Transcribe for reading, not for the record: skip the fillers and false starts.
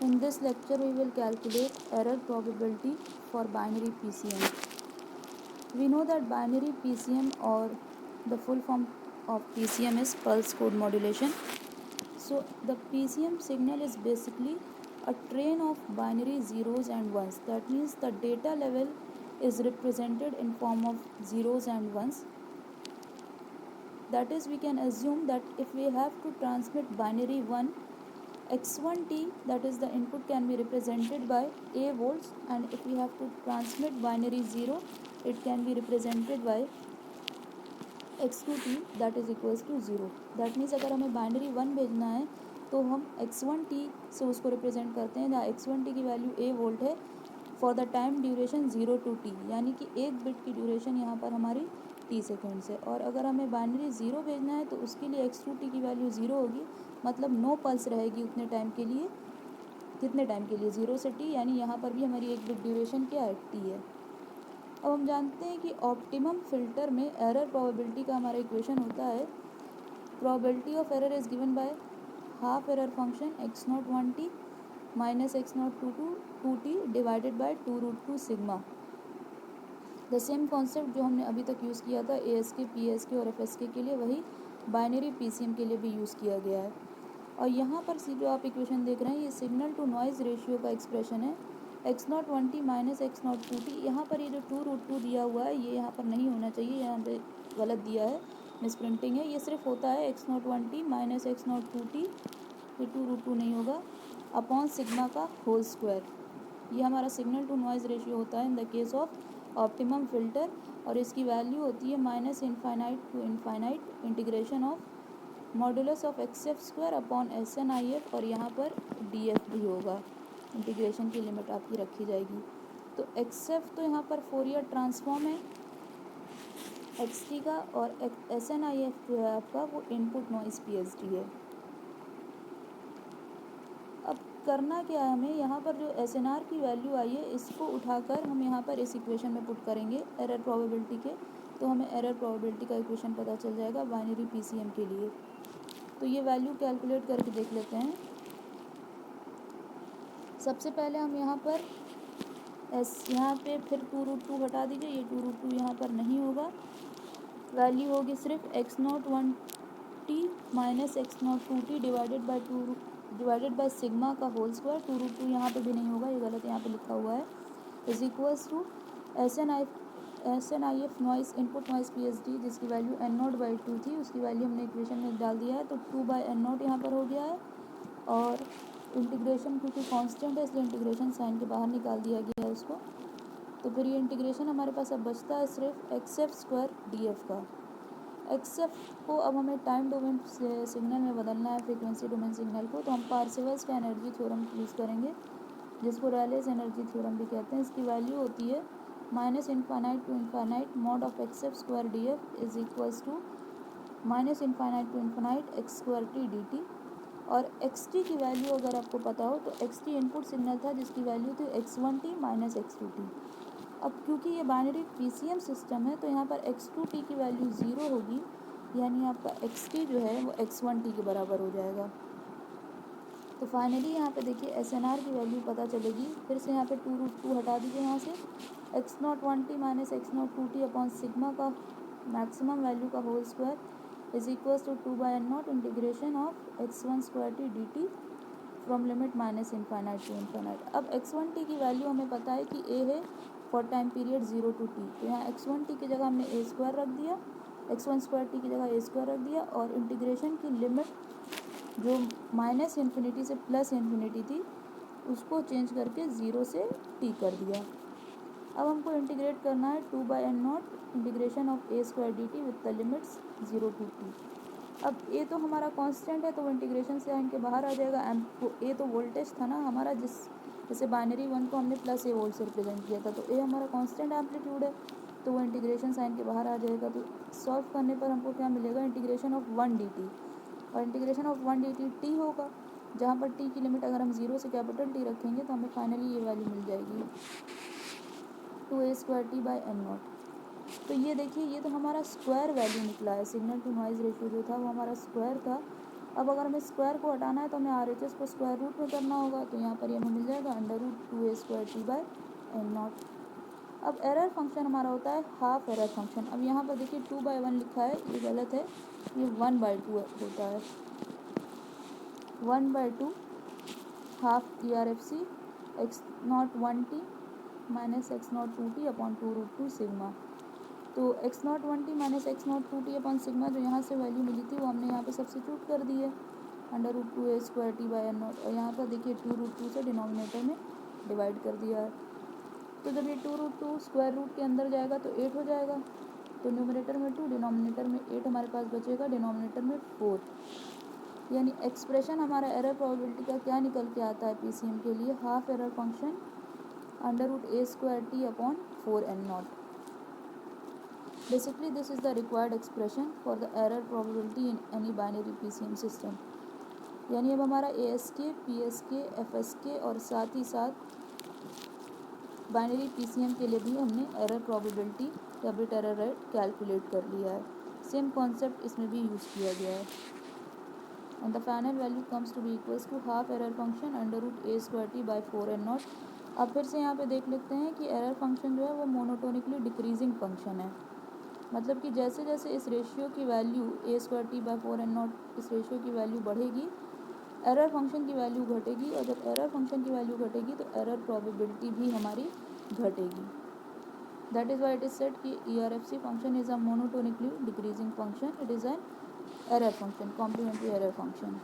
In this lecture, we will calculate error probability for binary PCM. We know that binary PCM, or the full form of PCM, is pulse code modulation. So the PCM signal is basically a train of binary zeros and ones. That means the data level is represented in form of zeros and ones. That is, we can assume that if we have to transmit binary 1, x1t, that is the input, can be represented by a volts, and if we have to transmit binary 0, it can be represented by x2t, that is equals to 0. That means अगर हमें binary 1 भेजना है तो हम x1t से उसको represent करते हैं, जहाँ x1t की वैल्यू a वोल्ट है for the time duration 0 to t, यानी कि एक बिट की ड्यूरेशन यहाँ पर हमारी t सेकेंड्स है. और अगर हमें बाइनरी 0 भेजना है तो उसके लिए x2t की वैल्यू 0 होगी, मतलब नो पल्स रहेगी उतने टाइम के लिए. कितने टाइम के लिए? 0 से t, यानी यहाँ पर भी हमारी एक बिट ड्यूरेशन क्या है? t है. अब हम जानते हैं कि ऑप्टिमम फिल्टर में एरर प्रोबेबिलिटी का हमारा इक्वेशन होता है, probability of error is given by half error function x0 1t minus x0 2t divided by 2√2 sigma. The same concept जो हमने अभी तक यूज़ किया था ASK, PSK और FSK के लिए, वही बाइनरी PCM के लिए भी यूज़ किया गया है. और यहाँ पर जो आप इक्वेशन देख रहे हैं, ये सिग्नल टू नॉइज़ रेशियो का एक्सप्रेशन है. x0 1t minus x0 2t, यहाँ पर ये जो 2√2 दिया हुआ है ये यहाँ पर नहीं होना चाहिए, यहाँ पे गलत दिया है, मिसप्रिंटिंग है. ये सिर्फ होता है x0 1t minus x0 2t, ये 2√2 नहीं होगा, अपॉन सिग्मा का होल स्क्वायर. ये हमारा सिग्नल टू नॉइज़ रेशियो होता है in the case of optimum filter, और इसकी वैल्यू होती है minus infinite to infinite integration of modulus of XF square upon SNIF, और यहाँ पर DF भी होगा, इंटीग्रेशन की लिमिट आपकी रखी जाएगी. तो XF तो यहाँ पर फोरियर ट्रांसफॉर्म है XT का, और SNIF जो है आपका वो इनपुट नॉइस PSD है. अब करना क्या है हमें, यहाँ पर जो SNR की वैल्यू आई है इसको उठाकर हम यहाँ पर इस इक्वेशन में पुट करेंगे एरर प्रोबेबिलिटी के, तो हमें एरर प्रोबेबिलिटी का इक्वेशन पता चल जाएगा बाइनरी PCM के लिए. तो ये वैल्यू कैलकुलेट करके देख लेते हैं. सबसे पहले हम यहाँ पर यहाँ पे फिर 2√2 हटा दीजिए, ये 2√2 यहाँ पर नहीं होगा, वैल्यू होगी सिर्फ x0 1t minus x0 2t divided by sigma का होल स्क्वायर. 2√2 यहाँ पे भी नहीं होगा, ये गलत यहाँ पे लिखा हुआ है, is equals to SNIF noise input noise PSD, जिसकी वैल्यू n0/2 थी, उसकी वैल्यू हमने इक्वेशन में डाल दिया है, तो 2/n0 यहाँ पर हो गया है. और इंटीग्रेशन क्योंकि कांस्टेंट है इसलिए इंटीग्रेशन साइन के बाहर निकाल दिया गया है उसको. तो फिर ये इंटीग्रेशन हमारे पास अब बचता है सिर्फ XF स्क्वायर DF का. XF को अब हमें टाइम डोमेन सिग्नल में बदलना है, फ्रीक्वेंसी डोमेन सिग्नल को, तो हम पार्सेवल्स का एनर्जी थ्योरम यूज़ करेंगे, जिसको रैलेस एनर्जी थ्योरम भी कहते हैं. इसकी वैल्यू होती है minus infinite to infinite mod of XF square DF is equals to minus infinite to infinite x square t dt. और XT की वैल्यू अगर आपको पता हो तो XT इनपुट सिग्नल था जिसकी वैल्यू थी x1t माइनस x2t. अब क्योंकि ये बाइनरी PCM सिस्टम है तो यहाँ पर x2t की वैल्यू 0 होगी, यानी आपका XT जो है वो x1t के बराबर हो जाएगा. तो फाइनली यहाँ पे देखिए SNR की वैल्यू पता चलेगी. फिर से यहाँ पे 2√2 हटा दीजिए, यहाँ से x0 1t minus x0 2t upon sigma का मैक्सिमम वैल्यू का whole square is equals to 2/n0 integration of x1 square t dt from limit minus infinite to infinite. अब x1t की वैल्यू हमें पता है कि a है for time period 0 to t, तो यहाँ x1t की जगह हमने a स्क्वायर रख दिया, x1 स्क्वायर t की जगह a स्क्वायर रख दिया, और इंटीग्रेशन की लिमिट जो माइनस इन्फिनिटी से प्लस इन्फिनिटी थी उसको चेंज करके 0 से t कर दिया. अब हमको इंटीग्रेट करना है 2/n0 integration of a square dt with the limits 0 to t. अब a तो हमारा कांस्टेंट है तो इंटीग्रेशन से इनके बाहर आ जाएगा. a तो वोल्टेज था ना हमारा, जैसे बाइनरी 1 को हमने प्लस a वोल्ट से रिप्रेजेंट किया था, तो a हमारा कांस्टेंट एम्पलीट्यूड है तो वो इंटीग्रेशन साइन के बाहर आ जाएगा. तो सॉल्व करने पर हमको क्या मिलेगा, इंटीग्रेशन ऑफ 1 dt, और इंटीग्रेशन ऑफ 1 dt t होगा, जहाँ पर t की लिमिट अगर हम 0 से कैपिटल T रखेंगे तो हमें फाइनली ये वैल्यू मिल जाएगी 2a स्क्वायर t/n0. तो ये देखिए ये तो हमारा स्क्वायर वैल्यू निकला है. सिग्नल टू नॉइज़ रेशियो जो था वो हमारा स्क्वायर था, अब अगर हमें स्क्वायर को हटाना है तो हमें RHS को स्क्वायर रूट में करना होगा, तो यहाँ पर ये हमें मिल जाएगा √2a²t/n0। अब एरर फंक्शन हमारा होता है हाफ एरर फंक्शन। अब यहाँ पर देखिए 2/1 लिखा है, ये गलत है, ये 1/2 होता है। 1/2 half ERFC x0 1t minus x0 2t upon 2√2 sigma. तो x0 1t minus x0 2t upon sigma जो यहाँ से वैल्यू मिली थी वो हमने यहाँ पे सब्स्टिट्यूट कर दी है, √2a²t/n0। और यहाँ पर देखिए 2√2 से डिनोमिनेटर में डिवाइड कर दिया है। तो जब ये 2√2 स्क्वायर रूट के अंदर जाएगा तो 8 हो जाएगा, तो न्यूमरेटर में 2 डिनोमिनेटर में 8 हमारे पास बचेगा, डिनोमिनेटर में 4। यानी एक्सप्रेशन हमारा एरर प्रोबेबिलिटी का क्या निकल के आता है PCM के लिए, half error function √a² upon 4n0। Basically, this is the required expression for the error probability in any binary PCM system। यानी अब हमारा ASK, PSK, FSK और साथ ही साथ बाइनरी PCM के लिए भी हमने एरर प्रोबेबिलिटी या बिट एरर रेट कैलकुलेट कर लिया है। सेम कॉन्सेप्ट इसमें भी यूज़ किया गया है। And the final value comes to be equals to half error function √a²t/4n0। अब फिर से यहाँ पे देख लेते हैं कि एरर फंक्शन जो है वो मोनोटोनिकली डिक्रीजिंग फंक्शन है। मतलब कि जैसे जैसे इस रेशियो की वैल्यू a²t/4n0 इस रेशियो की वैल्यू बढ़ेगी, एरर फंक्शन की वैल्यू घटेगी, और जब एरर फंक्शन की वैल्यू घटेगी तो एरर प्रोबेबिलिटी भी हमारी घटेगी। That is why it is said कि ERFC function is a monotonically decreasing function, it is an error function, complementary error function.